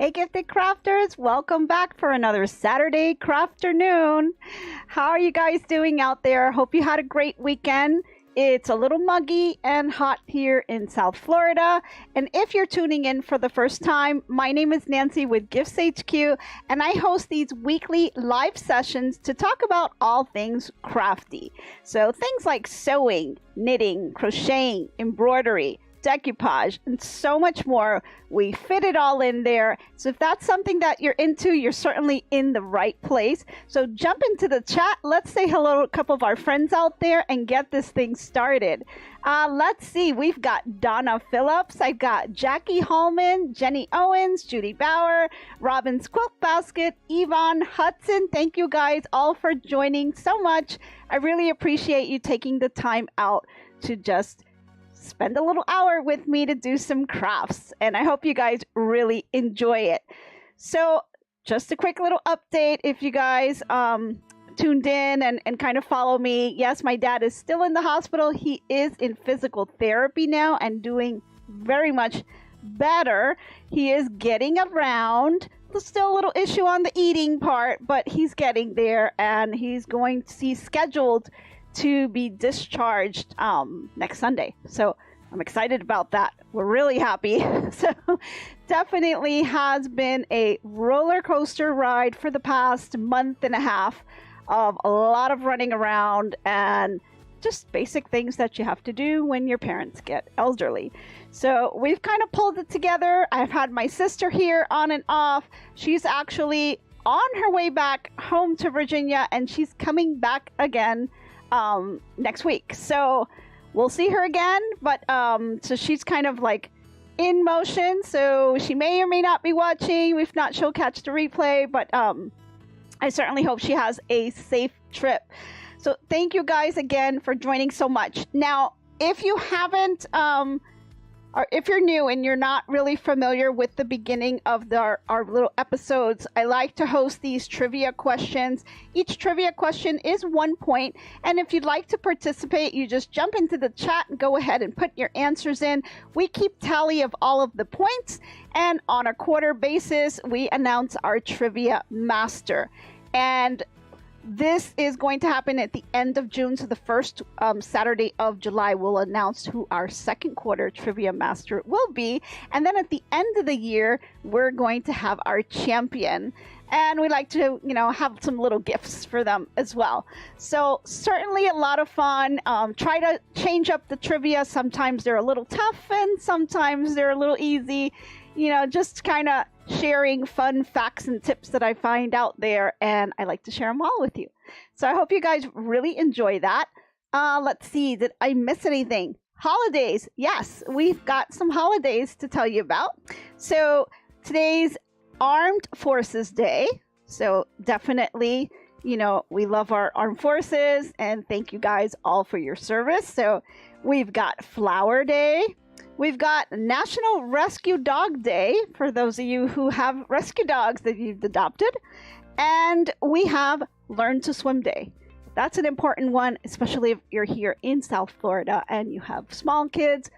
Hey Gifted Crafters, welcome back for another Saturday CrafterNoon. How are you guys doing out there? Hope you had a great weekend. It's a little muggy and hot here in South Florida. And if you're tuning in for the first time, my name is Nancy with GiftsHQ, and I host these weekly live sessions to talk about all things crafty. So things like sewing, knitting, crocheting, embroidery, decoupage, and so much more. We fit it all in there. So if that's something that you're into, you're certainly in the right place. So jump into the chat. Let's say hello to a couple of our friends out there and get this thing started. Let's see. We've got Donna Phillips. I've got Jackie Hallman, Jenny Owens, Judy Bower, Robin's Quilt Basket, Yvonne Hudson. Thank you guys all for joining so much. I really appreciate you taking the time out to just spend a little hour with me to do some crafts, and I hope you guys really enjoy it. So just a quick little update, if you guys tuned in and kind of follow me. Yes, my dad is still in the hospital. He is in physical therapy now and doing very much better. He is getting around. There's still a little issue on the eating part, but he's getting there, and he's scheduled to be discharged next Sunday. So I'm excited about that. We're really happy. So definitely has been a roller coaster ride for the past month and a half of a lot of running around and just basic things that you have to do when your parents get elderly. So we've kind of pulled it together. I've had my sister here on and off. She's actually on her way back home to Virginia, and she's coming back again next week. So we'll see her again, but so she's kind of like in motion, so she may or may not be watching. If not, she'll catch the replay, but I certainly hope she has a safe trip. So thank you guys again for joining so much. Now, if you haven't or if you're new and you're not really familiar with the beginning of our little episodes, I like to host these trivia questions. Each trivia question is 1 point. And if you'd like to participate, you just jump into the chat and go ahead and put your answers in. We keep tally of all of the points. And on a quarter basis, we announce our trivia master. And this is going to happen at the end of June, so the first Saturday of July, we'll announce who our second quarter trivia master will be. And then at the end of the year, we're going to have our champion. And we like to, have some little gifts for them as well. So certainly a lot of fun. Try to change up the trivia. Sometimes they're a little tough and sometimes they're a little easy. Just kind of sharing fun facts and tips that I find out there, and I like to share them all with you. So I hope you guys really enjoy that. Let's see, did I miss anything? Holidays. Yes, we've got some holidays to tell you about. So today's Armed Forces Day. So definitely, we love our armed forces, and thank you guys all for your service. So we've got Flower Day. We've got National Rescue Dog Day, for those of you who have rescue dogs that you've adopted. And we have Learn to Swim Day. That's an important one, especially if you're here in South Florida and you have small kids.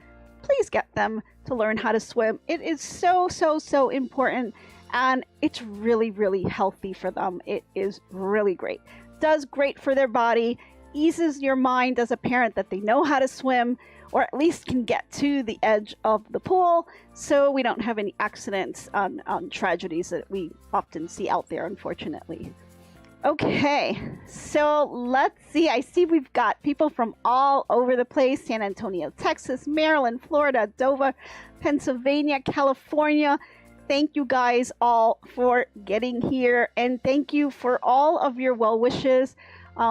Please get them to learn how to swim. It is so, so, so important. And it's really, really healthy for them. It is really great. Does great for their body. Eases your mind as a parent that they know how to swim, or at least can get to the edge of the pool, so we don't have any accidents on tragedies that we often see out there, unfortunately. Okay, so let's see. I see we've got people from all over the place: San Antonio, Texas, Maryland, Florida, Dover, Pennsylvania, California. Thank you guys all for getting here, and thank you for all of your well wishes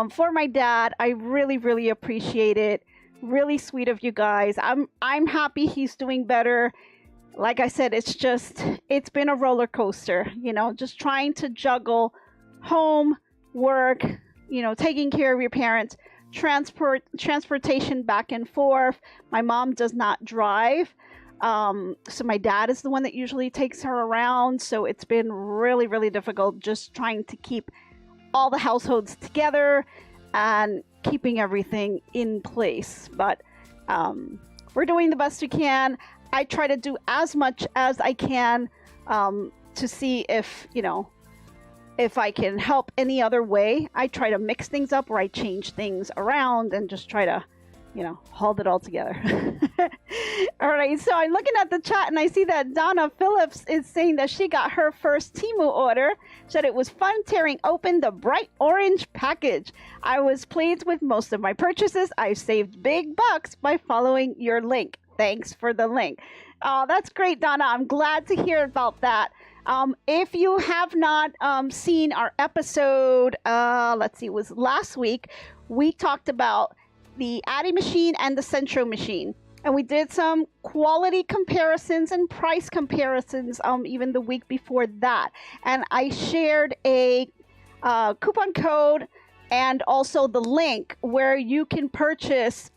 for my dad. I really, really appreciate it. Really sweet of you guys. I'm happy he's doing better. Like I said, it's been a roller coaster, just trying to juggle home, work, taking care of your parents, transportation back and forth. My mom does not drive. So my dad is the one that usually takes her around. So it's been really, really difficult just trying to keep all the households together and keeping everything in place. But we're doing the best we can. I try to do as much as I can to see if, you know, if I can help any other way. I try to mix things up where I change things around and just try to, you know, hold it all together. All right, so I'm looking at the chat and I see that Donna Phillips is saying that she got her first Temu order. Said it was fun tearing open the bright orange package. I was pleased with most of my purchases. I saved big bucks by following your link. Thanks for the link. Oh, that's great, Donna. I'm glad to hear about that. If you have not seen our episode, let's see, it was last week, we talked about the Addi machine and the Centro machine. And we did some quality comparisons and price comparisons even the week before that. And I shared a coupon code and also the link where you can purchase,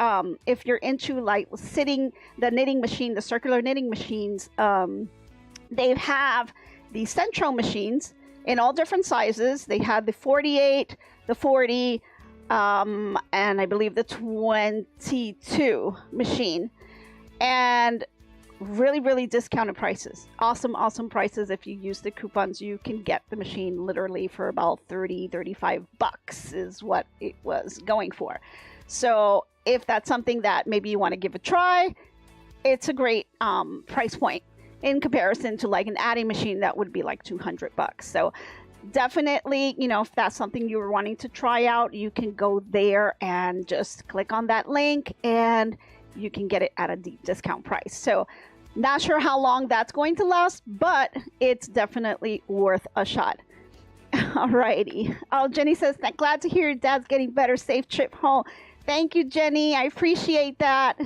if you're into like the knitting machine, the circular knitting machines. They have the Centro machines in all different sizes. They had the 48, the 40, and I believe the 22 machine, and really discounted prices. Awesome prices. If you use the coupons, you can get the machine literally for about 30-35 bucks is what it was going for. So if that's something that maybe you want to give a try, it's a great price point in comparison to like an Addi machine that would be like 200 bucks. So definitely, you know, if that's something you were wanting to try out, you can go there and just click on that link and you can get it at a deep discount price. So not sure how long that's going to last, but it's definitely worth a shot. Alrighty. Oh, Jenny says, glad to hear your dad's getting better. Safe trip home. Thank you, Jenny. I appreciate that.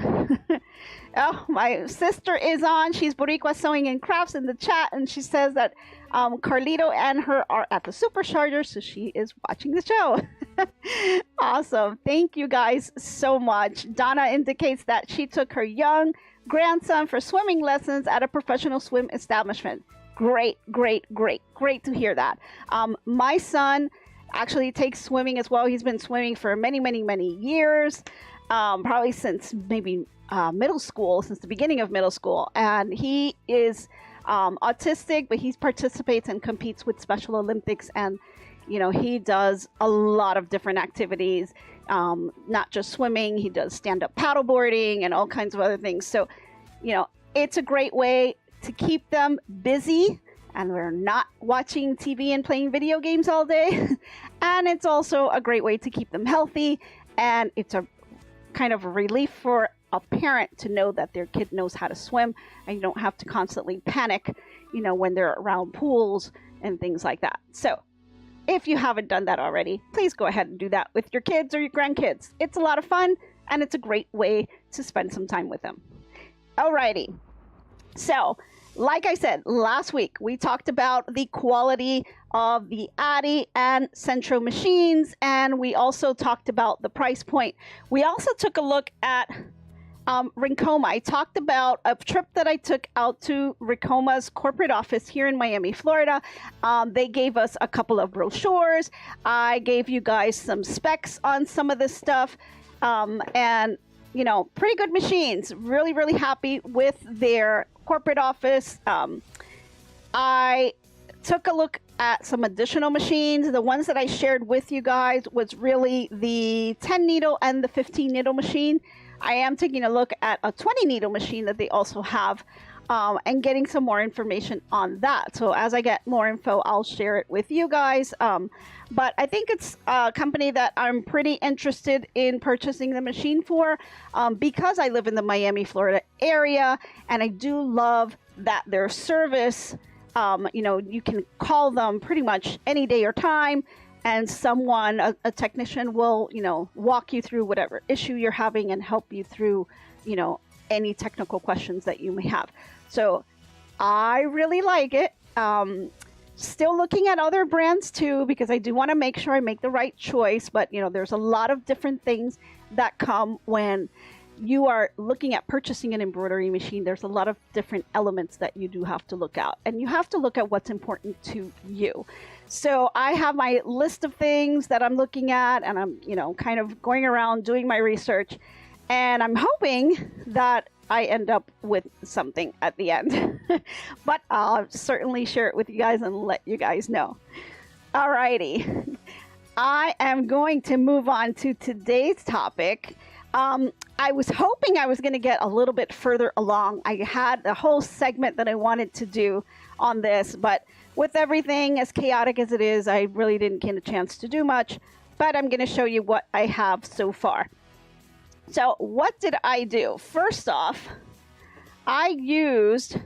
Oh, my sister is on. She's Boricua Sewing and Crafts in the chat, and she says that Carlito and her are at the supercharger, so she is watching the show. Awesome. Thank you guys so much. Donna indicates that she took her young grandson for swimming lessons at a professional swim establishment. Great to hear that. My son actually takes swimming as well. He's been swimming for many years, probably since maybe middle school, since the beginning of middle school. And he is autistic, but he participates and competes with Special Olympics, and you know, he does a lot of different activities, not just swimming. He does stand-up paddleboarding and all kinds of other things. So, you know, it's a great way to keep them busy, and we're not watching TV and playing video games all day. And it's also a great way to keep them healthy, and it's a kind of a relief for a parent to know that their kid knows how to swim, and you don't have to constantly panic, you know, when they're around pools and things like that. So if you haven't done that already, please go ahead and do that with your kids or your grandkids. It's a lot of fun, and it's a great way to spend some time with them. Alrighty. So, like I said, last week we talked about the quality of the Addi and Centro machines, and we also talked about the price point. We also took a look at Rincoma. I talked about a trip that I took out to Rincoma's corporate office here in Miami, Florida. They gave us a couple of brochures. I gave you guys some specs on some of this stuff, and you know, pretty good machines. Really happy with their corporate office. I took a look at some additional machines. The ones that I shared with you guys was really the 10 needle and the 15 needle machine. I am taking a look at a 20 needle machine that they also have, and getting some more information on that. So as I get more info, I'll share it with you guys. But I think it's a company that I'm pretty interested in purchasing the machine for, because I live in the Miami, Florida area, and I do love that their service, you know, you can call them pretty much any day or time, and someone, a technician will, you know, walk you through whatever issue you're having and help you through, you know, any technical questions that you may have. So I really like it. Still looking at other brands too, because I do want to make sure I make the right choice. But, you know, there's a lot of different things that come when you are looking at purchasing an embroidery machine. There's a lot of different elements that you do have to look at, and you have to look at what's important to you. So I have my list of things that I'm looking at, and I'm, you know, kind of going around doing my research, and I'm hoping that I end up with something at the end. But I'll certainly share it with you guys and let you guys know. Alrighty. I am going to move on to today's topic. I was hoping I was going to get a little bit further along. I had a whole segment that I wanted to do on this, but with everything as chaotic as it is, I really didn't get a chance to do much. But I'm going to show you what I have so far. So what did I do? First off, I used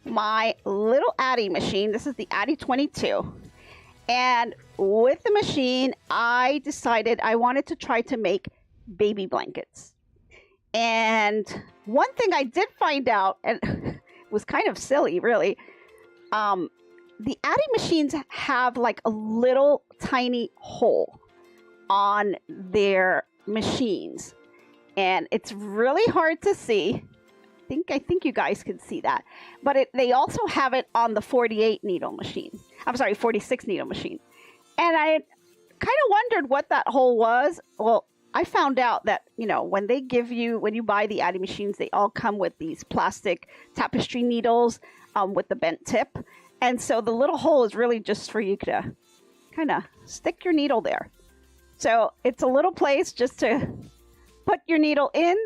my little Addi machine. This is the Addi 22. And with the machine, I decided I wanted to try to make baby blankets. And one thing I did find out, and it was kind of silly, really, the Addi machines have like a little tiny hole on their machines. And it's really hard to see. I think you guys can see that. But they also have it on the 48 needle machine. I'm sorry, 46 needle machine. And I kind of wondered what that hole was. Well, I found out that, when you buy the Addi machines, they all come with these plastic tapestry needles with the bent tip. And so the little hole is really just for you to kind of stick your needle there. So it's a little place just to put your needle in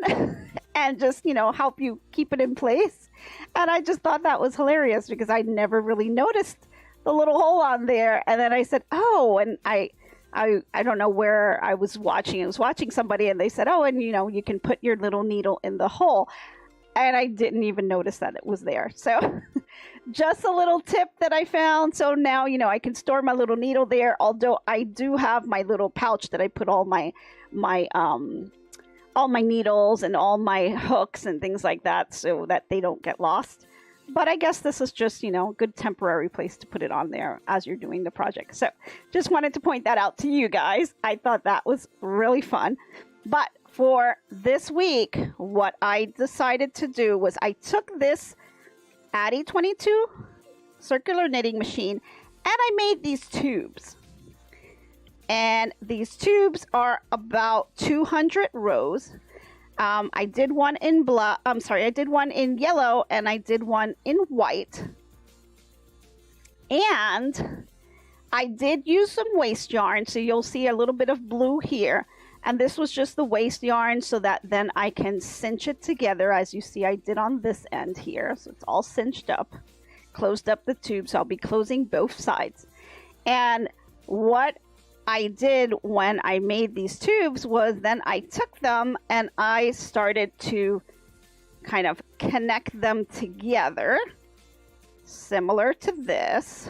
and just, help you keep it in place. And I just thought that was hilarious because I never really noticed the little hole on there. And then I said, oh, and I don't know where I was watching. I was watching somebody and they said, oh, and you can put your little needle in the hole. And I didn't even notice that it was there. So just a little tip that I found. So now, I can store my little needle there. Although I do have my little pouch that I put all my needles and all my hooks and things like that so that they don't get lost. But I guess this is just, a good temporary place to put it on there as you're doing the project. So just wanted to point that out to you guys. I thought that was really fun. But for this week, what I decided to do was I took this Addi 22 circular knitting machine and I made these tubes. And these tubes are about 200 rows. I did one in I did one in yellow and I did one in white. And I did use some waste yarn, so you'll see a little bit of blue here. And this was just the waste yarn so that then I can cinch it together, as you see I did on this end here. So it's all cinched up, closed up the tube, so I'll be closing both sides. And what I did when I made these tubes was then I took them and I started to kind of connect them together, similar to this.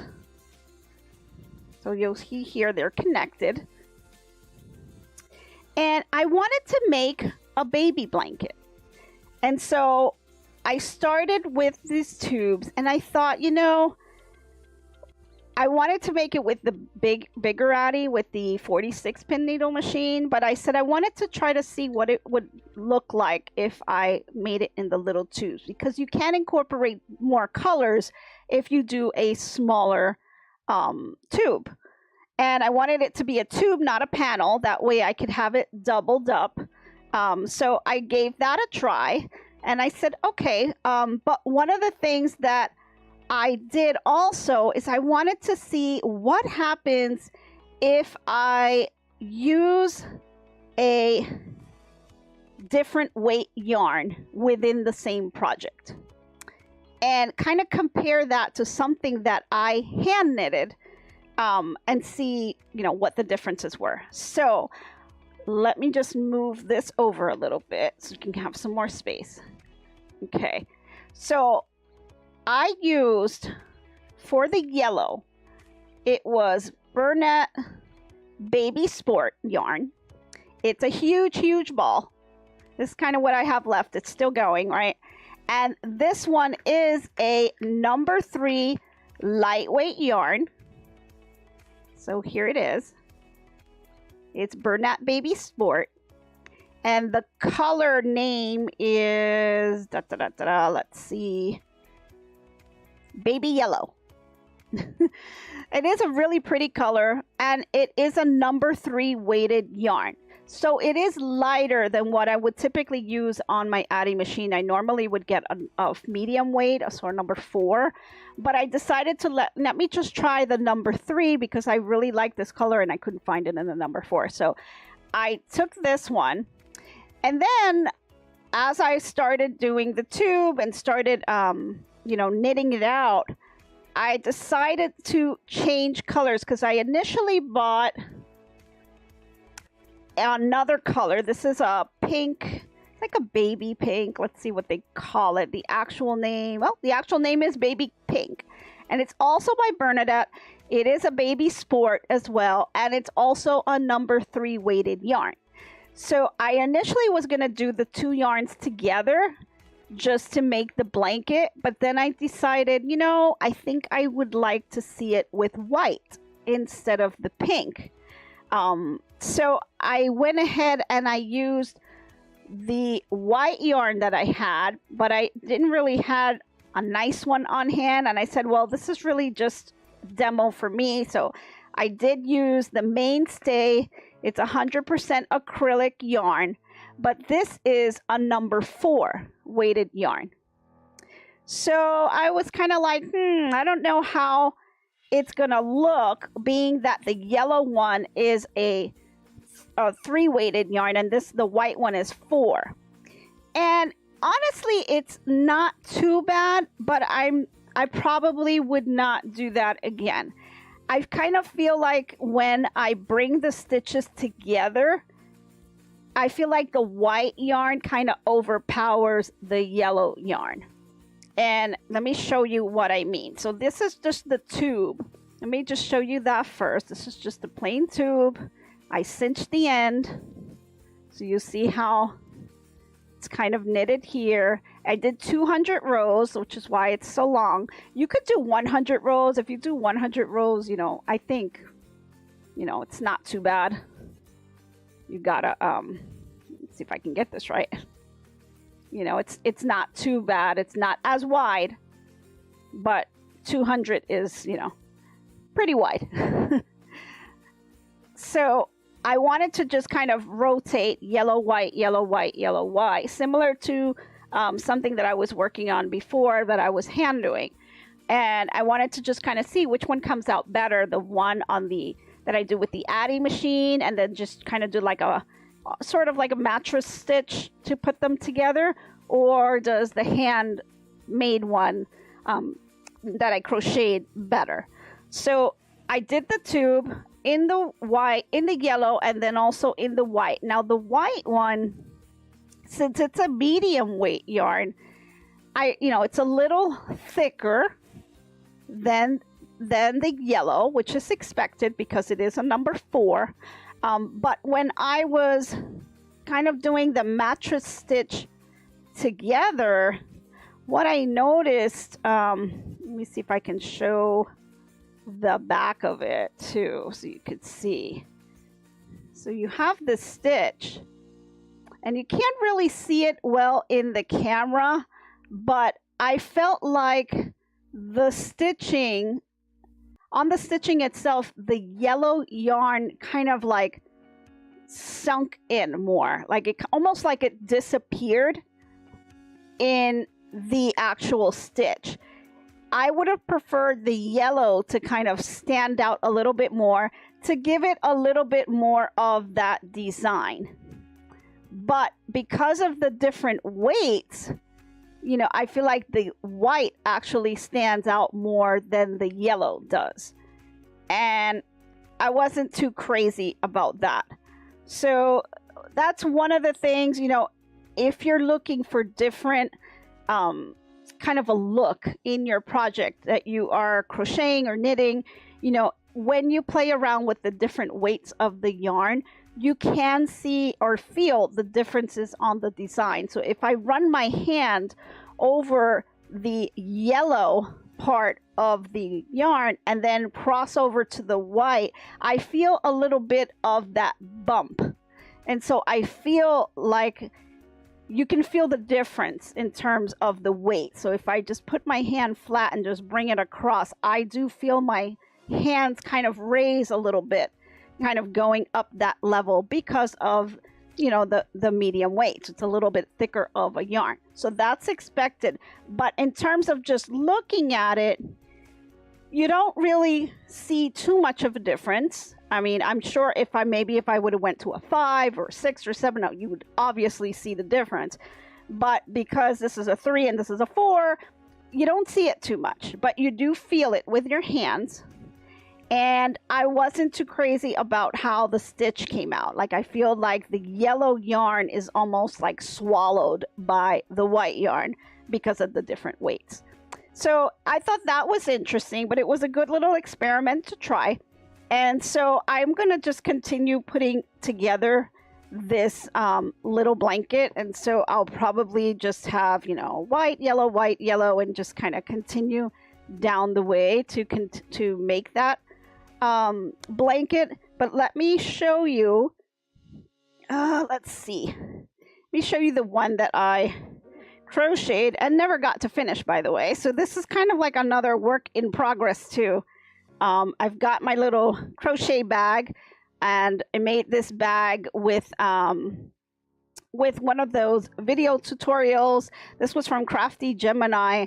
So you'll see here they're connected. And I wanted to make a baby blanket. And so I started with these tubes and I thought, I wanted to make it with the bigger Addi with the 46 pin needle machine, but I said I wanted to try to see what it would look like if I made it in the little tubes, because you can incorporate more colors if you do a smaller tube. And I wanted it to be a tube, not a panel. That way I could have it doubled up. So I gave that a try and I said, okay. But one of the things that I did also is I wanted to see what happens if I use a different weight yarn within the same project and kind of compare that to something that I hand knitted and see, what the differences were. So let me just move this over a little bit so you can have some more space. Okay, so I used, for the yellow, it was Bernat Baby Sport yarn. It's a huge, huge ball. This is kind of what I have left. It's still going, right? And this one is a number 3 lightweight yarn. So here it is. It's Bernat Baby Sport. And the color name is, let's see, Baby Yellow. It is a really pretty color, and it is a number 3 weighted yarn. So it is lighter than what I would typically use on my Addi machine. I normally would get a medium weight, so a number 4. But I decided to let me just try the number 3 because I really like this color and I couldn't find it in the number 4. So I took this one, and then as I started doing the tube and started, you know, knitting it out, I decided to change colors because I initially bought another color. This is a pink, it's like a baby pink. Let's see what they call it. The actual name, well, the actual name is Baby Pink, and it's also by Bernadette. It is a baby sport as well, and it's also a number 3 weighted yarn. So I initially was going to do the 2 yarns together just to make the blanket, but then I decided, you know, I think I would like to see it with white instead of the pink. So I went ahead and I used the white yarn that I had, but I didn't really have a nice one on hand. And I said, well, this is really just demo for me. So I did use the mainstay. It's 100% acrylic yarn, but this is a number 4 weighted yarn. So I was kind of like, I don't know how it's gonna look, being that the yellow one is a 3 weighted yarn and the white one is 4. And honestly, it's not too bad, but I probably would not do that again. I kind of feel like when I bring the stitches together, I feel like the white yarn kind of overpowers the yellow yarn. And let me show you what I mean. So this is just the tube. Let me just show you that first. This is just a plain tube. I cinched the end. So you see how it's kind of knitted here. I did 200 rows, which is why it's so long. You could do 100 rows. If you do 100 rows, you know, I think, you know, it's not too bad. You gotta, let's see if I can get this right. You know, it's not too bad. It's not as wide, but 200 is, you know, pretty wide. So I wanted to just kind of rotate yellow, white, yellow, white, yellow, white, similar to something that I was working on before that I was hand doing. And I wanted to just kind of see which one comes out better, the one on that I do with the Addi machine, and then just kind of do like a sort of like a mattress stitch to put them together, or does the handmade one that I crocheted better. So I did the tube in the white, in the yellow, and then also in the white. Now the white one, since it's a medium weight yarn, you know, it's a little thicker than the yellow, which is expected because it is a number 4. But when I was kind of doing the mattress stitch together, what I noticed, let me see if I can show the back of it too, so you could see. So you have this stitch, and you can't really see it well in the camera, but I felt like the stitching, on the stitching itself, the yellow yarn kind of like sunk in more, like it almost like it disappeared in the actual stitch. I would have preferred the yellow to kind of stand out a little bit more, to give it a little bit more of that design. But because of the different weights, you know, I feel like the white actually stands out more than the yellow does. And I wasn't too crazy about that. So that's one of the things, you know, if you're looking for different kind of a look in your project that you are crocheting or knitting, you know, when you play around with the different weights of the yarn, you can see or feel the differences on the design. So if I run my hand over the yellow part of the yarn and then cross over to the white, I feel a little bit of that bump. And so I feel like you can feel the difference in terms of the weight. So if I just put my hand flat and just bring it across, I do feel my hands kind of raise a little bit kind of going up that level because of, you know, the medium weight. It's a little bit thicker of a yarn. So that's expected. But in terms of just looking at it, you don't really see too much of a difference. I mean, I'm sure if I would have went to a 5 or 6 or 7, you would obviously see the difference. But because this is a 3 and this is a 4, you don't see it too much, but you do feel it with your hands. And I wasn't too crazy about how the stitch came out. Like, I feel like the yellow yarn is almost like swallowed by the white yarn because of the different weights. So I thought that was interesting, but it was a good little experiment to try. And so I'm going to just continue putting together this little blanket. And so I'll probably just have, you know, white, yellow, and just kind of continue down the way to make that blanket. But let me show you, let's see. Let me show you the one that I crocheted and never got to finish, by the way. So this is kind of like another work in progress too. I've got my little crochet bag, and I made this bag with one of those video tutorials. This was from Crafty Gemini.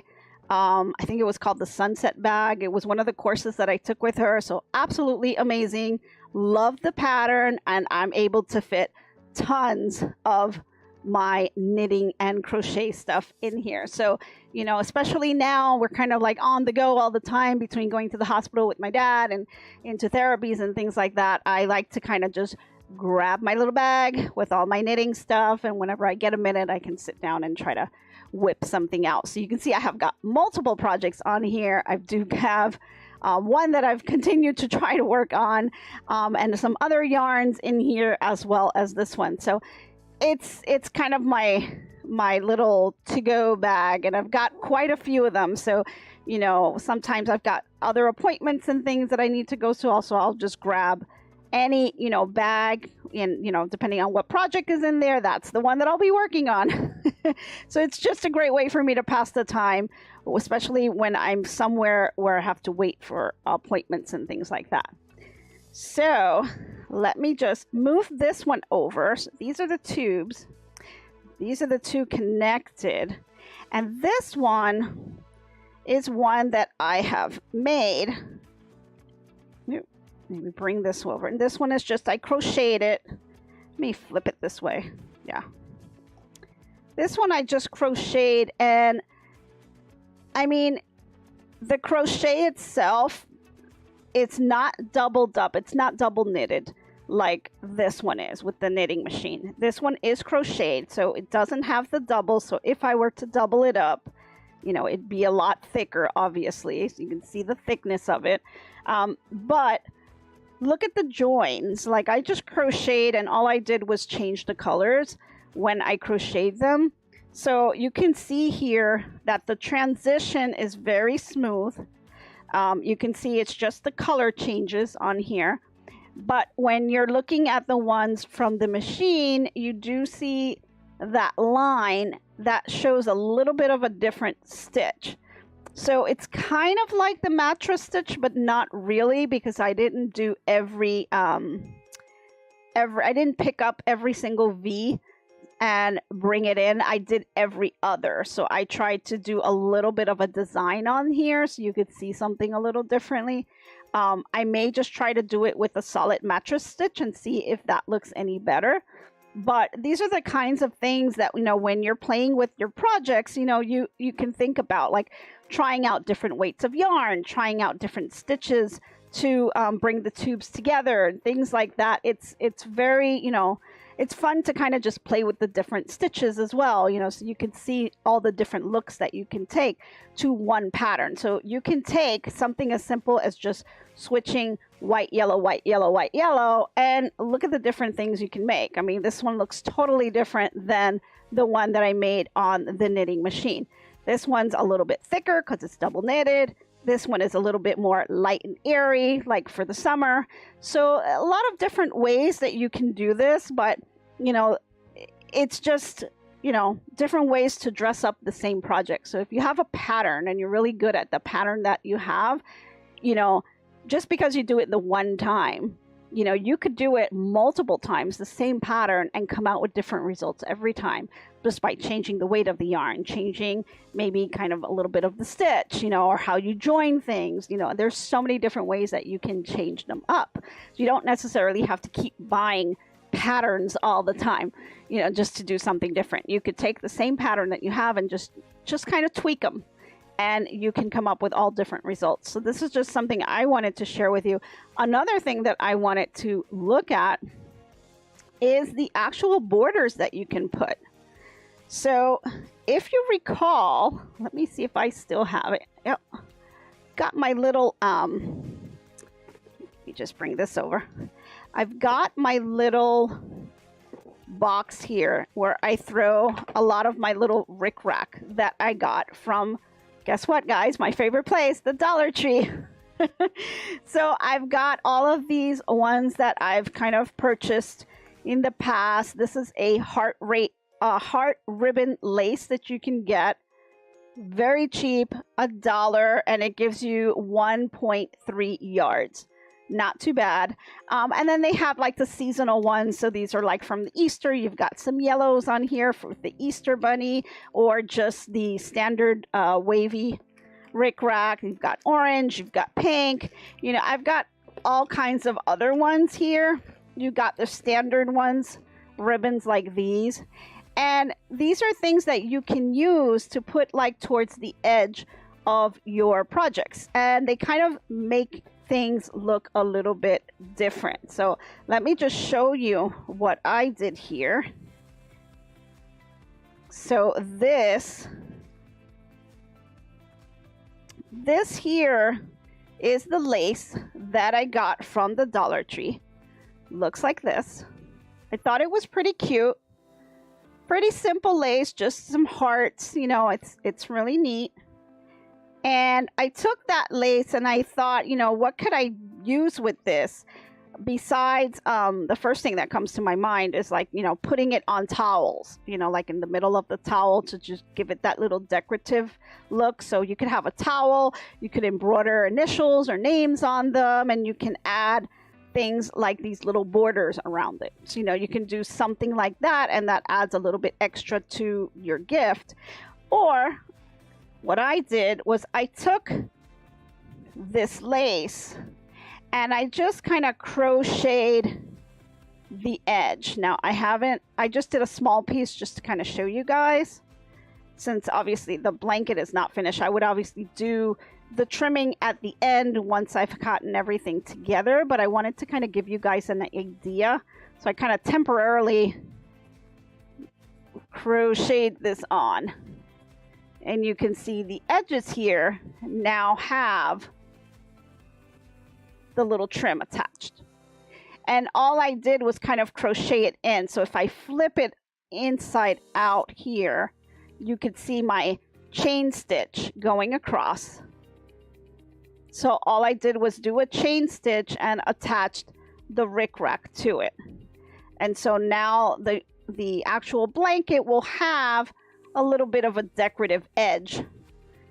I think it was called the Sunset Bag. It was one of the courses that I took with her. So absolutely amazing. Love the pattern, and I'm able to fit tons of my knitting and crochet stuff in here. So, you know, especially now we're kind of like on the go all the time between going to the hospital with my dad and into therapies and things like that. I like to kind of just grab my little bag with all my knitting stuff, and whenever I get a minute, I can sit down and try to whip something out. So you can see I have got multiple projects on here. I do have one that I've continued to try to work on, and some other yarns in here as well as this one. So it's kind of my little to-go bag, and I've got quite a few of them. So, you know, sometimes I've got other appointments and things that I need to go to. Also, I'll just grab any, you know, bag, and, you know, depending on what project is in there, that's the one that I'll be working on. So it's just a great way for me to pass the time, especially when I'm somewhere where I have to wait for appointments and things like that. So let me just move this one over. So these are the tubes. These are the two connected. And this one is one that I have made. Let me bring this over. And this one is just, I crocheted it. Let me flip it this way. Yeah. This one I just crocheted, and I mean, the crochet itself, it's not doubled up. It's not double knitted like this one is with the knitting machine. This one is crocheted, so it doesn't have the double. So if I were to double it up, you know, it'd be a lot thicker, obviously. So you can see the thickness of it. But look at the joins. Like, I just crocheted, and all I did was change the colors when I crocheted them. So you can see here that the transition is very smooth. You can see it's just the color changes on here. But when you're looking at the ones from the machine, you do see that line that shows a little bit of a different stitch. So it's kind of like the mattress stitch, but not really, because I didn't do I didn't pick up every single V and bring it in. I did every other. So I tried to do a little bit of a design on here so you could see something a little differently. I may just try to do it with a solid mattress stitch and see if that looks any better. But these are the kinds of things that, you know, when you're playing with your projects, you know, you can think about, like trying out different weights of yarn, trying out different stitches to bring the tubes together, and things like that. It's very, you know, it's fun to kind of just play with the different stitches as well, you know, so you can see all the different looks that you can take to one pattern. So you can take something as simple as just switching white, yellow, white, yellow, white, yellow, and look at the different things you can make. I mean, this one looks totally different than the one that I made on the knitting machine. This one's a little bit thicker because it's double knitted. This one is a little bit more light and airy, like for the summer. So a lot of different ways that you can do this, but, you know, it's just, you know, different ways to dress up the same project. So if you have a pattern and you're really good at the pattern that you have, you know, just because you do it the one time You know, you could do it multiple times, the same pattern, and come out with different results every time, just by changing the weight of the yarn, changing maybe kind of a little bit of the stitch, you know, or how you join things. You know, there's so many different ways that you can change them up. So you don't necessarily have to keep buying patterns all the time, you know, just to do something different. You could take the same pattern that you have and just kind of tweak them, and you can come up with all different results. So this is just something I wanted to share with you. Another thing that I wanted to look at is the actual borders that you can put. So if you recall, let me see if I still have it. Yep. Got my little, let me just bring this over. I've got my little box here where I throw a lot of my little rickrack that I got from, guess what, guys? My favorite place, the Dollar Tree. So I've got all of these ones that I've kind of purchased in the past. This is a heart ribbon lace that you can get. Very cheap, $1, and it gives you 1.3 yards. Not too bad. And then they have like the seasonal ones. So these are like from the Easter. You've got some yellows on here for the Easter bunny, or just the standard wavy rickrack. You've got orange, you've got pink. You know, I've got all kinds of other ones here. You've got the standard ones, ribbons like these. And these are things that you can use to put like towards the edge of your projects. And they kind of make things look a little bit different. So let me just show you what I did here. So this here is the lace that I got from the Dollar Tree. Looks like this. I thought it was pretty cute. Pretty simple lace, just some hearts, you know, it's really neat. And I took that lace and I thought, you know, what could I use with this? Besides, the first thing that comes to my mind is like, you know, putting it on towels, you know, like in the middle of the towel to just give it that little decorative look. So you could have a towel, you could embroider initials or names on them, and you can add things like these little borders around it. So, you know, you can do something like that, and that adds a little bit extra to your gift. Or what I did was I took this lace and I just kind of crocheted the edge. Now I just did a small piece just to kind of show you guys, since obviously the blanket is not finished. I would obviously do the trimming at the end once I've gotten everything together, but I wanted to kind of give you guys an idea. So I kind of temporarily crocheted this on. And you can see the edges here now have the little trim attached. And all I did was kind of crochet it in. So if I flip it inside out here, you could see my chain stitch going across. So all I did was do a chain stitch and attached the rickrack to it. And so now the actual blanket will have a little bit of a decorative edge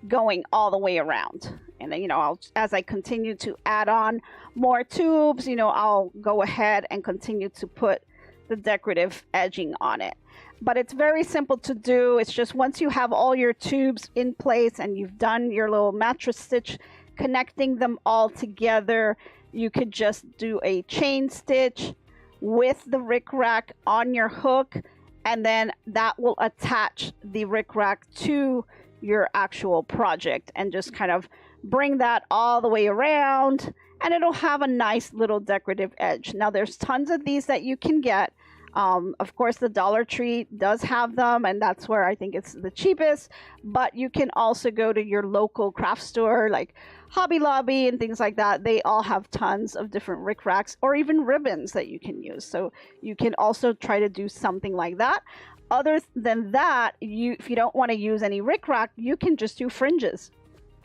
going all the way around. And then, you know, as I continue to add on more tubes, you know, I'll go ahead and continue to put the decorative edging on it. But it's very simple to do. It's just once you have all your tubes in place and you've done your little mattress stitch, connecting them all together, you could just do a chain stitch with the rickrack on your hook, and then that will attach the rickrack to your actual project and just kind of bring that all the way around, and it'll have a nice little decorative edge. Now there's tons of these that you can get. Of course, the Dollar Tree does have them, and that's where I think it's the cheapest. But you can also go to your local craft store like Hobby Lobby and things like that. They all have tons of different rickracks or even ribbons that you can use. So you can also try to do something like that. Other than that, if you don't want to use any rickrack, you can just do fringes.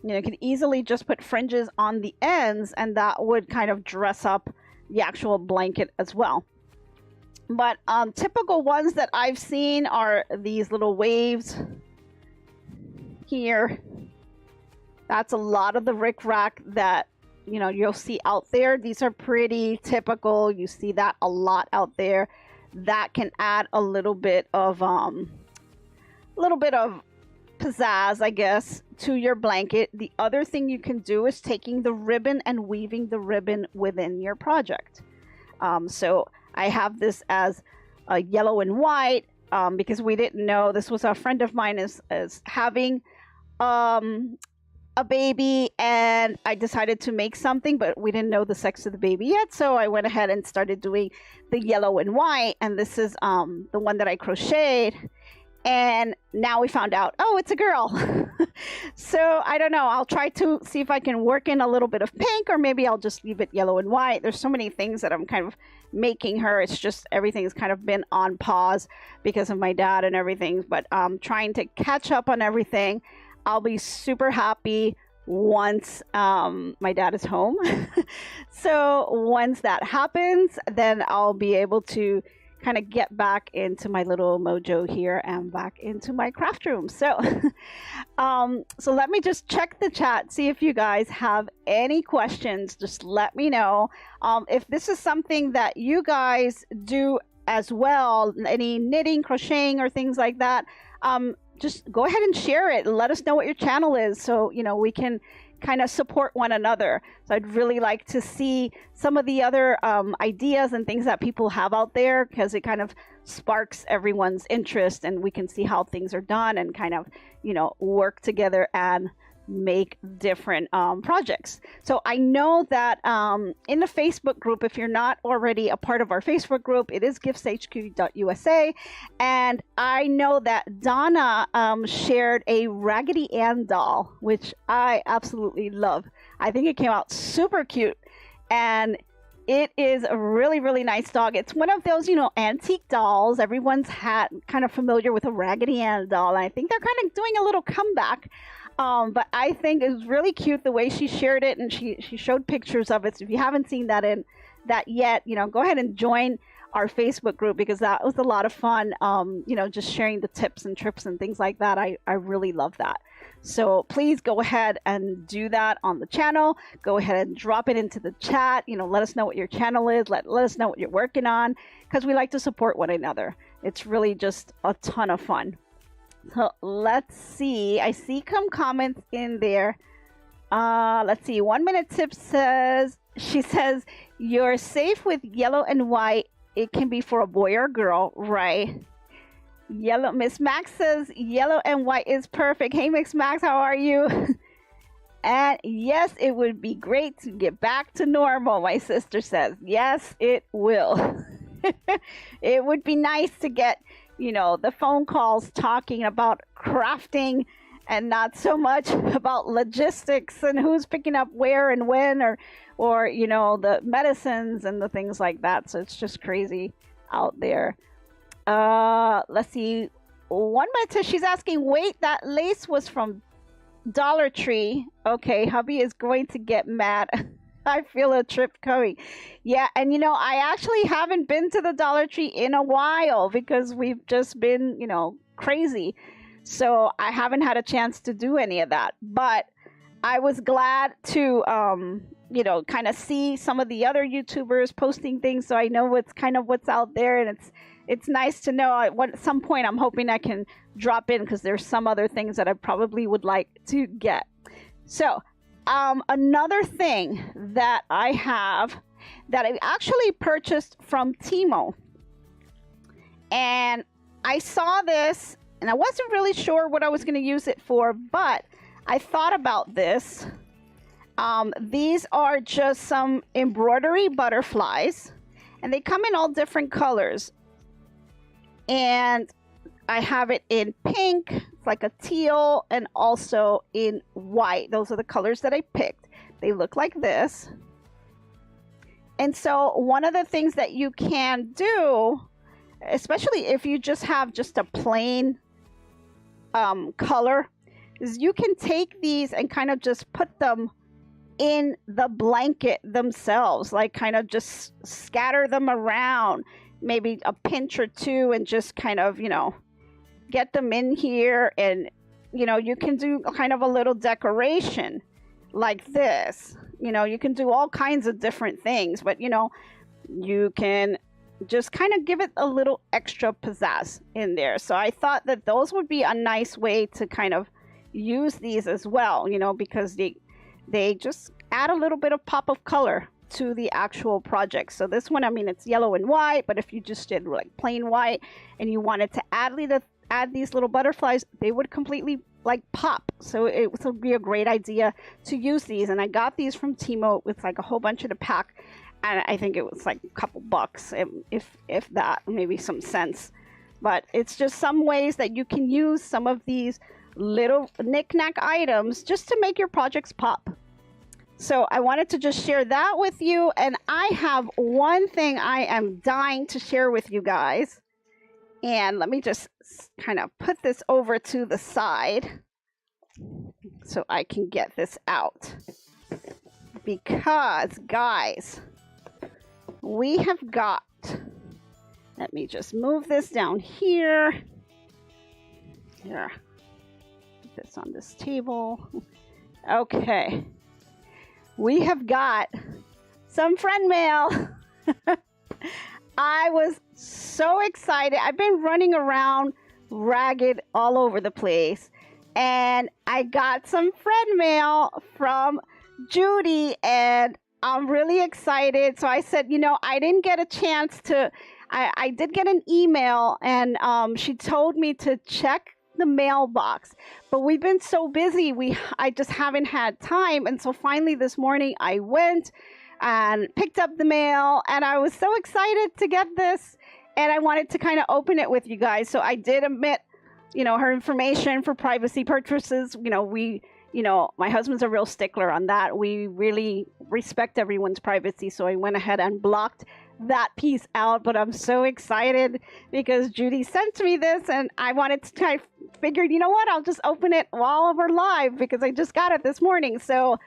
You know, you can easily just put fringes on the ends, and that would kind of dress up the actual blanket as well. But typical ones that I've seen are these little waves here. That's a lot of the rickrack that you know, you'll see out there. These are pretty typical. You see that a lot out there. That can add a little bit of pizzazz, I guess, to your blanket. The other thing you can do is taking the ribbon and weaving the ribbon within your project. So I have this as a yellow and white because we didn't know. This was a friend of mine is having a baby, and I decided to make something, but we didn't know the sex of the baby yet. So I went ahead and started doing the yellow and white, and this is the one that I crocheted. And now we found out, oh, it's a girl. So I don't know. I'll try to see if I can work in a little bit of pink, or maybe I'll just leave it yellow and white. There's so many things that I'm kind of making her. It's just everything's kind of been on pause because of my dad and everything. But I'm trying to catch up on everything. I'll be super happy once my dad is home. So once that happens, then I'll be able to kind of get back into my little mojo here and back into my craft room. So so let me just check the chat, see if you guys have any questions. Just let me know. If this is something that you guys do as well, any knitting, crocheting, or things like that, just go ahead and share it. Let us know what your channel is, so you know we can kind of support one another. So I'd really like to see some of the other ideas and things that people have out there, because it kind of sparks everyone's interest, and we can see how things are done and kind of, you know, work together and make different projects. So I know that in the Facebook group, if you're not already a part of our Facebook group, it is GiftsHQ.USA, and I know that Donna shared a Raggedy Ann doll, which I absolutely love. I think it came out super cute, and it is a really, really nice dog. It's one of those, you know, antique dolls. Everyone's kind of familiar with a Raggedy Ann doll, and I think they're kind of doing a little comeback. But I think it was really cute the way she shared it, and she showed pictures of it. So if you haven't seen that yet, you know, go ahead and join our Facebook group, because that was a lot of fun. You know, just sharing the tips and trips and things like that. I really love that. So please go ahead and do that on the channel. Go ahead and drop it into the chat. You know, let us know what your channel is. Let us know what you're working on, because we like to support one another. It's really just a ton of fun. So let's see. I see some comments in there. Let's see. 1 Minute Tip says, she says, you're safe with yellow and white. It can be for a boy or girl, right? Yellow. Miss Max says yellow and white is perfect. Hey, Miss Max, how are you? And yes, it would be great to get back to normal. My sister says, yes, it will. It would be nice to get, you know, the phone calls talking about crafting and not so much about logistics and who's picking up where and when, or you know, the medicines and the things like that. So it's just crazy out there. Let's see. 1 minute. She's asking, wait, that lace was from Dollar Tree. Okay, hubby is going to get mad. I feel a trip coming. Yeah, and you know, I actually haven't been to the Dollar Tree in a while because we've just been, you know, crazy. So I haven't had a chance to do any of that. But I was glad to, you know, kind of see some of the other YouTubers posting things, so I know what's out there, and it's nice to know. At some point, I'm hoping I can drop in, because there's some other things that I probably would like to get. So another thing that I have that I actually purchased from Timo, and I saw this and I wasn't really sure what I was going to use it for, but I thought about this. These are just some embroidery butterflies, and they come in all different colors, and I have it in pink, it's like a teal, and also in white. Those are the colors that I picked. They look like this. And so one of the things that you can do, especially if you just have just a plain color, is you can take these and kind of just put them in the blanket themselves, like kind of just scatter them around, maybe a pinch or two, and just kind of, you know, get them in here. And, you know, you can do kind of a little decoration like this. You know, you can do all kinds of different things, but you know, you can just kind of give it a little extra pizzazz in there. So I thought that those would be a nice way to kind of use these as well, you know, because they just add a little bit of pop of color to the actual project. So this one, I mean, it's yellow and white, but if you just did like plain white and you wanted to add these little butterflies, they would completely like pop. So it would be a great idea to use these. And I got these from Timo with like a whole bunch in the pack, and I think it was like a couple bucks, if that, maybe some cents. But it's just some ways that you can use some of these little knick-knack items just to make your projects pop. So I wanted to just share that with you, and I have one thing I am dying to share with you guys. And let me just kind of put this over to the side so I can get this out. Because, guys, we have got, let me just move this down here. Here. Put this on this table. Okay. We have got some friend mail. I was so excited. I've been running around ragged all over the place, and I got some friend mail from Judy, and I'm really excited. So I said, you know, I didn't get a chance to, I did get an email, and she told me to check the mailbox, but we've been so busy, I just haven't had time. And so finally this morning I went and picked up the mail, and I was so excited to get this, and I wanted to kind of open it with you guys. So I did omit, you know, her information for privacy purposes. You know, my husband's a real stickler on that. We really respect everyone's privacy, so I went ahead and blocked that piece out. But I'm so excited because Judy sent me this, and I wanted to try, figured, you know what, I'll just open it while we're live because I just got it this morning. So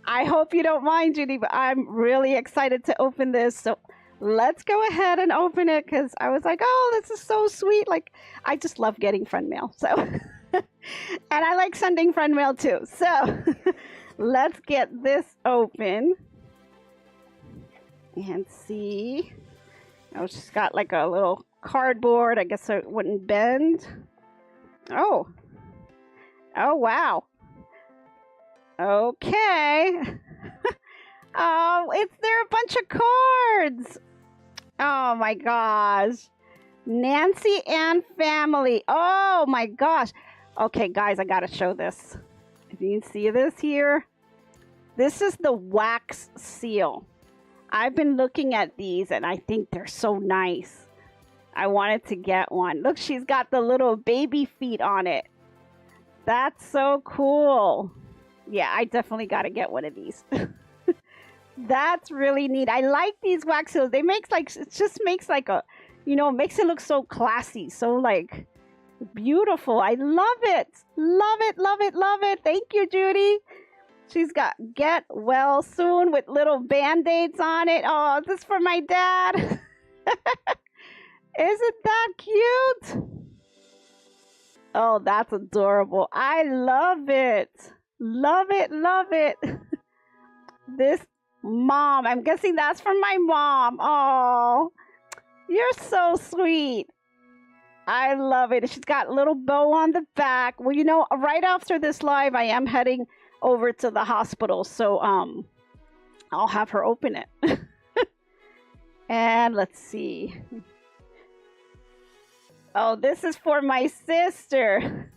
I hope you don't mind, Judy, but I'm really excited to open this. So let's go ahead and open it, because I was like, oh, this is so sweet. Like, I just love getting friend mail. So, and I like sending friend mail too. So let's get this open and see. Oh, she's got like a little cardboard, I guess, so it wouldn't bend. Oh wow. Okay. Oh, there a bunch of cards. Oh my gosh. Nancy and family. Oh my gosh. Okay, guys, I gotta show this. If you can see this here, this is the wax seal. I've been looking at these, and I think they're so nice. I wanted to get one. Look, she's got the little baby feet on it. That's so cool. Yeah, I definitely got to get one of these. That's really neat. I like these wax seals. They make like, it just makes like a, you know, makes it look so classy, so like beautiful. I love it. Love it, love it, love it. Thank you, Judy. She's got get well soon with little band-aids on it. Oh, this is for my dad. Isn't that cute? Oh, that's adorable. I love it. Love it, love it. This mom, I'm guessing that's from my mom. Oh, you're so sweet. I love it. She's got a little bow on the back. Well, you know, right after this live, I am heading over to the hospital, so I'll have her open it. And let's see. Oh, this is for my sister.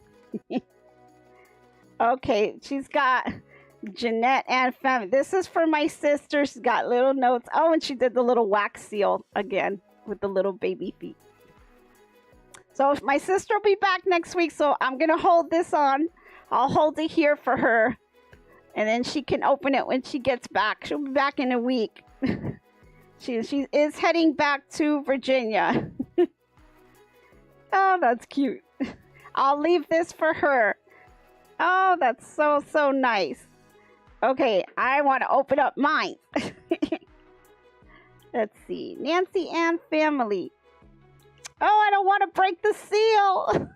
Okay, she's got Jeanette and family. This is for my sister. She's got little notes. Oh, and she did the little wax seal again with the little baby feet. So my sister will be back next week, so I'm going to hold this on. I'll hold it here for her, and then she can open it when she gets back. She'll be back in a week. She is heading back to Virginia. Oh, that's cute. I'll leave this for her. Oh, that's so, so nice. Okay, I want to open up mine. Let's see. Nancy and family. Oh, I don't want to break the seal.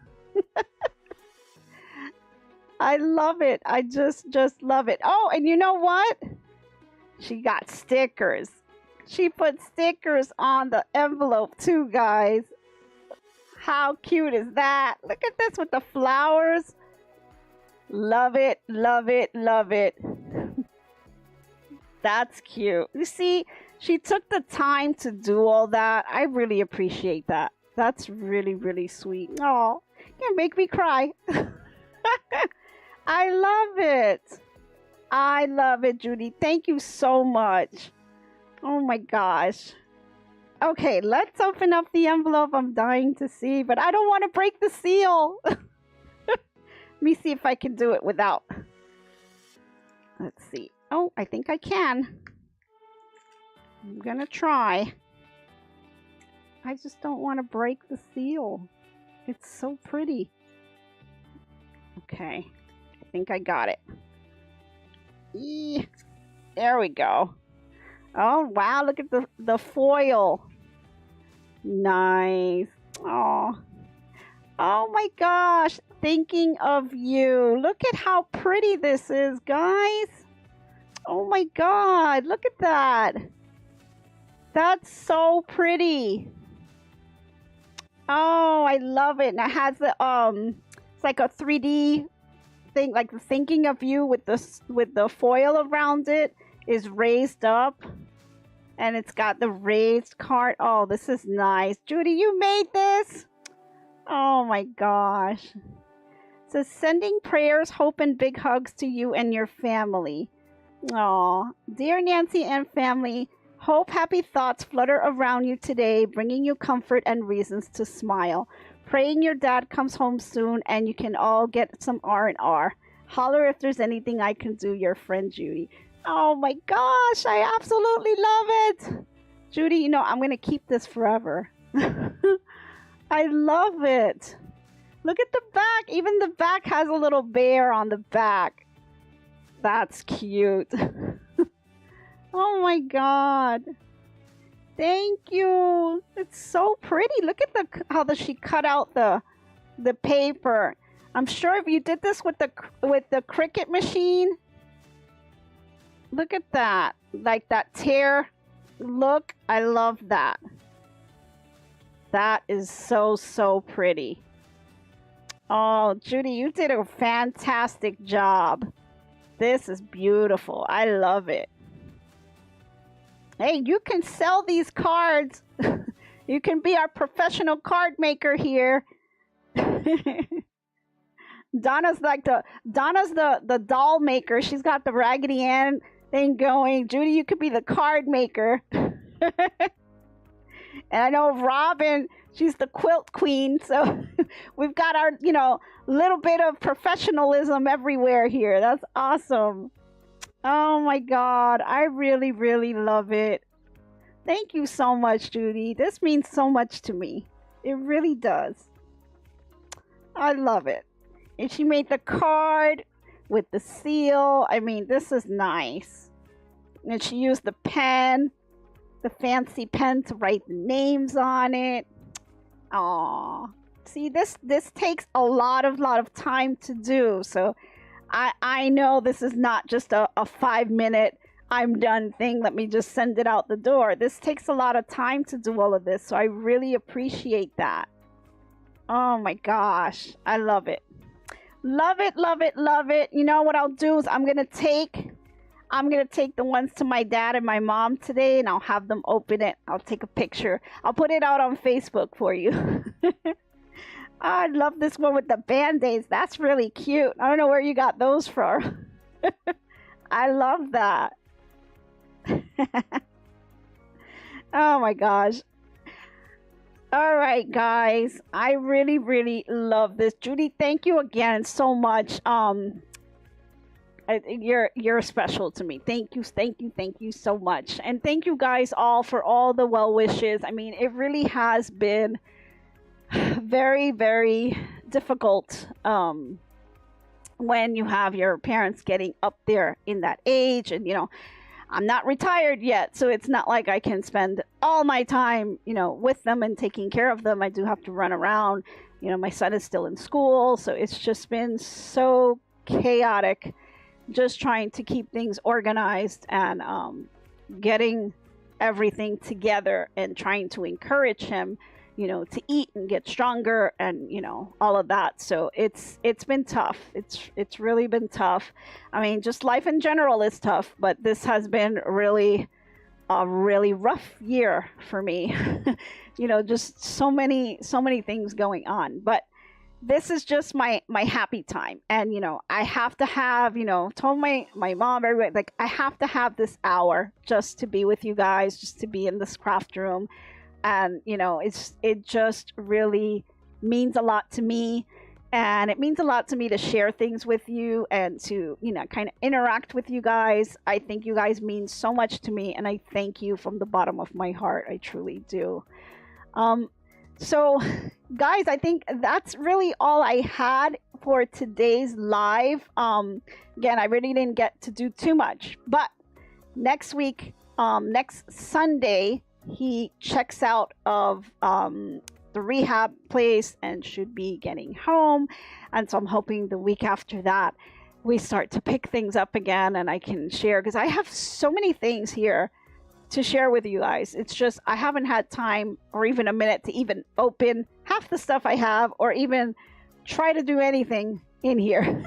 I love it. I just love it. Oh, and you know what? She got stickers. She put stickers on the envelope too, guys. How cute is that? Look at this with the flowers. Love it, love it, love it. That's cute. You see, she took the time to do all that. I really appreciate that. That's really, really sweet. Oh, you make me cry. I love it. I love it, Judy. Thank you so much. Oh my gosh. Okay, let's open up the envelope. I'm dying to see, but I don't want to break the seal. Let me see if I can do it without. Let's see. Oh, I think I can. I'm gonna try. I just don't want to break the seal. It's so pretty. Okay, I think I got it. There we go. Oh, wow, look at the foil. Nice. Oh. Oh my gosh, thinking of you. Look at how pretty this is, guys. Oh my God, look at that. That's so pretty. Oh, I love it. And it has the it's like a 3D thing, like the thinking of you with the foil around it is raised up. And it's got the raised card. Oh, this is nice. Judy, you made this? Oh my gosh. It says, sending prayers, hope, and big hugs to you and your family. Oh, dear Nancy and family, hope happy thoughts flutter around you today, bringing you comfort and reasons to smile. Praying your dad comes home soon and you can all get some R&R. Holler if there's anything I can do, your friend Judy. Oh my gosh, I absolutely love it. Judy, you know, I'm going to keep this forever. I love it. Look at the back. Even the back has a little bear on the back. That's cute. Oh my God. Thank you. It's so pretty. Look at how she cut out the paper. I'm sure if you did this with the Cricut machine, look at that. Like that tear look. I love that. That is so, so pretty. Oh, Judy, you did a fantastic job. This is beautiful. I love it. Hey, you can sell these cards. You can be our professional card maker here. Donna's the doll maker. She's got the Raggedy Ann thing going. Judy, you could be the card maker. And I know Robin, she's the quilt queen. So we've got our, little bit of professionalism everywhere here. That's awesome. Oh my God. I really, really love it. Thank you so much, Judy. This means so much to me. It really does. I love it. And she made the card with the seal. I mean, this is nice. And she used the pen, the fancy pen, to write the names on it. Aww. See, this takes a lot of time to do. So I know this is not just a 5-minute I'm done thing. Let me just send it out the door. This takes a lot of time to do all of this. So I really appreciate that. Oh my gosh. I love it. Love it, love it, love it. You know what I'll do is I'm gonna take the ones to my dad and my mom today, and I'll have them open it. I'll take a picture. I'll put it out on Facebook for you. I love this one with the band-aids. That's really cute. I don't know where you got those from. I love that. Oh my gosh. All right, guys. I really, really love this. Judy, thank you again so much. You're special to me. Thank you so much. And thank you guys all for all the well wishes. I mean, it really has been very, very difficult when you have your parents getting up there in that age. And I'm not retired yet, so it's not like I can spend all my time with them and taking care of them. I do have to run around. My son is still in school, so it's just been so chaotic just trying to keep things organized and getting everything together and trying to encourage him, you know, to eat and get stronger and, you know, all of that. So it's been tough. It's really been tough. I mean, just life in general is tough, but this has been really a really rough year for me. You know, just so many things going on. But this is just my happy time. And, you know, I have to have, you know, told my mom, everybody, like, I have to have this hour just to be with you guys, just to be in this craft room. And, you know, it just really means a lot to me. And it means a lot to me to share things with you and to, you know, kind of interact with you guys. I think you guys mean so much to me, and I thank you from the bottom of my heart. I truly do. So, guys, I think that's really all I had for today's live. Again, I really didn't get to do too much, but next week, next Sunday, he checks out of the rehab place and should be getting home. And so I'm hoping the week after that, we start to pick things up again and I can share, because I have so many things here to share with you guys. It's just I haven't had time or even a minute to even open half the stuff I have or even try to do anything in here.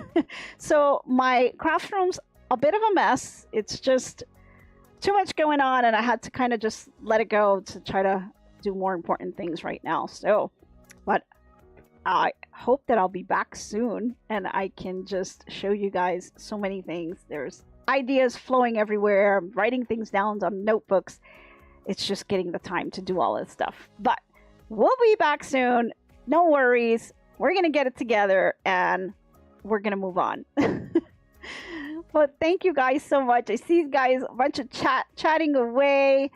So my craft room's a bit of a mess. It's just too much going on, and I had to kind of just let it go to try to do more important things right now. So, but I hope that I'll be back soon and I can just show you guys so many things. There's ideas flowing everywhere. I'm writing things down on notebooks. It's just getting the time to do all this stuff. But we'll be back soon. No worries. We're going to get it together and we're going to move on. But thank you guys so much. I see you guys a bunch of chatting away.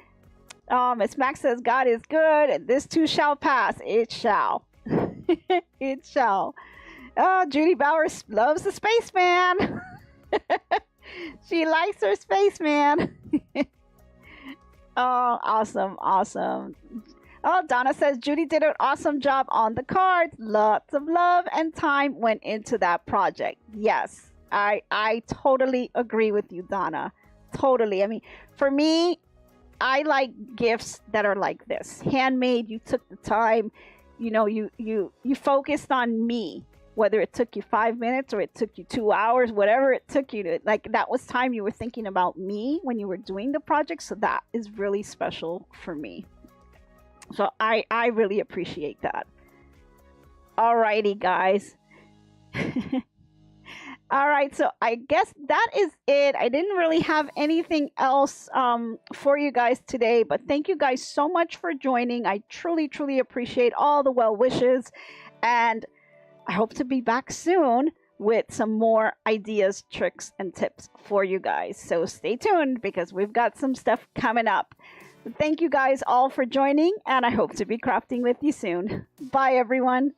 Miss Max says, God is good and this too shall pass. It shall. It shall. Oh, Judy Bower loves the spaceman. She likes her spaceman. Oh, awesome. Awesome. Oh, Donna says, Judy did an awesome job on the cards. Lots of love and time went into that project. Yes, I totally agree with you, Donna. Totally. I mean, for me, I like gifts that are like this. Handmade, you took the time, you know, you focused on me. Whether it took you 5 minutes or it took you 2 hours, whatever it took you to, like, that was time you were thinking about me when you were doing the project. So that is really special for me. So I really appreciate that. Alrighty, guys. All right, so I guess that is it. I didn't really have anything else for you guys today, but thank you guys so much for joining. I truly, truly appreciate all the well wishes, and I hope to be back soon with some more ideas, tricks, and tips for you guys. So stay tuned because we've got some stuff coming up. Thank you guys all for joining, and I hope to be crafting with you soon. Bye, everyone.